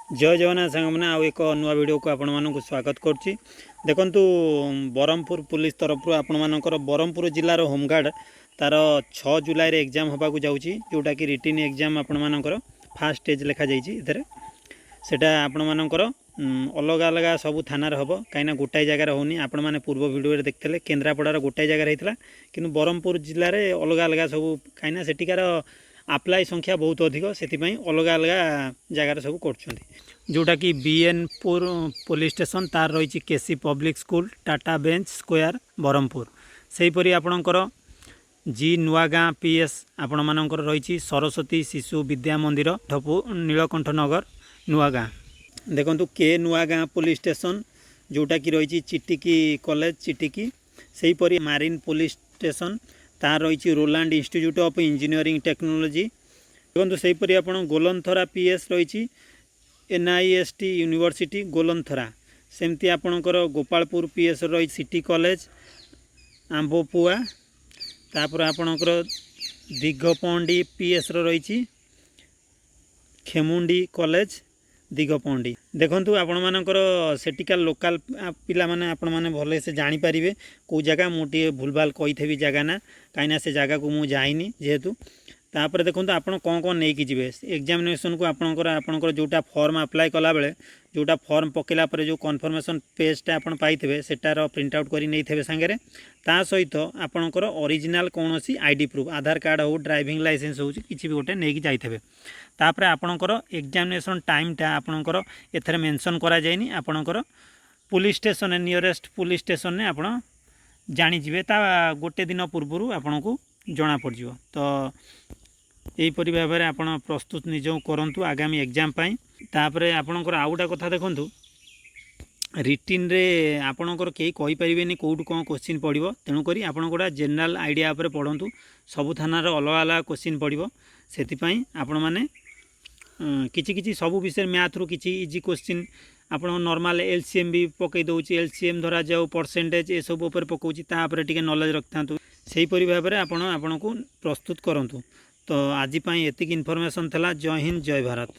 जय जगन्नाथ सांग मैंने आउ एक नुआ वीडियो को आपण मानक स्वागत करुच्ची। देखु ब्रह्मपुर पुलिस तरफ आपण मानकर ब्रह्मपुर जिलार होमगार्ड तार 6 जुलाई रे एग्जाम होगा जाऊँगी, जोटा कि रिटिन एग्जाम आपण मानकर फास्ट स्टेज लिखा जाइए। सेटा आपण मानकर अलग अलग सब थाना हम कहीं गोटाए जगार होनी। आपण मैंने पूर्व वीडियो देखते केन्द्रापड़ार गोटाए जगार होता कि ब्रह्मपुर जिले में अलग अलग सब कहीं सेठिकार आप्लाय संख्या बहुत अधिक से अलग अलग जगार सब कर जोटा कि बीएनपुर पुलिस स्टेशन तार रही K C public school Tata bench square Brahmapur. सेहीपरि आपणकर जी नुआगाँ पीएस आपण मानकर रही सरस्वती शिशु विद्या मंदिर ठपु नीलकंठ नगर नुआगाँ। देखंतु के नुआगाँ पुलिस स्टेशन जोटा कि रही चिटिकी कॉलेज चिटिकी। सेहीपरि मारिन पुलिस स्टेशन तार रही Roland institute of engineering technology. देखो सेहीपरि आप गोलनथरा पीएस रही एनआईएसटी यूनिवर्सिटी गोलनथरा। सेमती आपणकर गोपालपुर पीएस रही सिटी कॉलेज आंबोपुआ। तापर आपणकर दिगपंडी पीएस रही खेमुंडी कॉलेज दिगपंडी। देखंतु आपण मानकर सेटिकल लोकल पिला माने आपण माने भले से जानि परिबे को जगह मोटे भूलभाल कही जगह ना कहीं से जगह को मु जाइनी जेहेतु। तापर देखंतु आपण कौन कौन नहीं कि एग्जामिनेशन को आपणकर जोटा फॉर्म अप्लाई कला बेले जोटा फॉर्म पकेला पर जो कन्फर्मेशन पेजटा आपण पाइथिबे सेटार प्रिंट आउट करी नै थेबे संगे ता सहित आपणकर ओरिजिनल कोनोसी आईडी प्रूफ आधार कार्ड हो ड्राइविंग लाइसेंस हो किछि भी गोटे नै कि जाइथेबे। तापर आपणकर एग्जामिनेशन टाइमटा आपणकर एथरे मेंशन करा जायनी। आपणकर police station nearest police station ने आपण जानि जिवे ता गोटे दिन पूर्व आपनको जना पड़ जिवो। तो यहीपरि भाव में आप प्रस्तुत निज करूँ आगामी एग्जाम पाई। तापरे आपणकर आउटा कथा देखंतु रिटिन रे आपणकर कई कहि परिबेनी कोउट कोन क्वेश्चन पड़िबो। तेणु करी आपण गोटा जनरल आइडिया पर पढ़ंतु सबु थानार अलग अलग क्वेश्चन पड़िबो। सेति पई आपण माने किछि किछि सबु विषय मैथ रु किछि इजी क्वेश्चन आपण नॉर्मल एलसीएम भी पकई दउची। एलसीएम धरा जाऊ परसेंटेज ए सब ऊपर पकाउची तापर टिके नॉलेज रखतांतु। सेही परि भाव में आपणको प्रस्तुत करंतु। तो आज एतिक इनफॉरमेशन थला। जय हिंद जय भारत।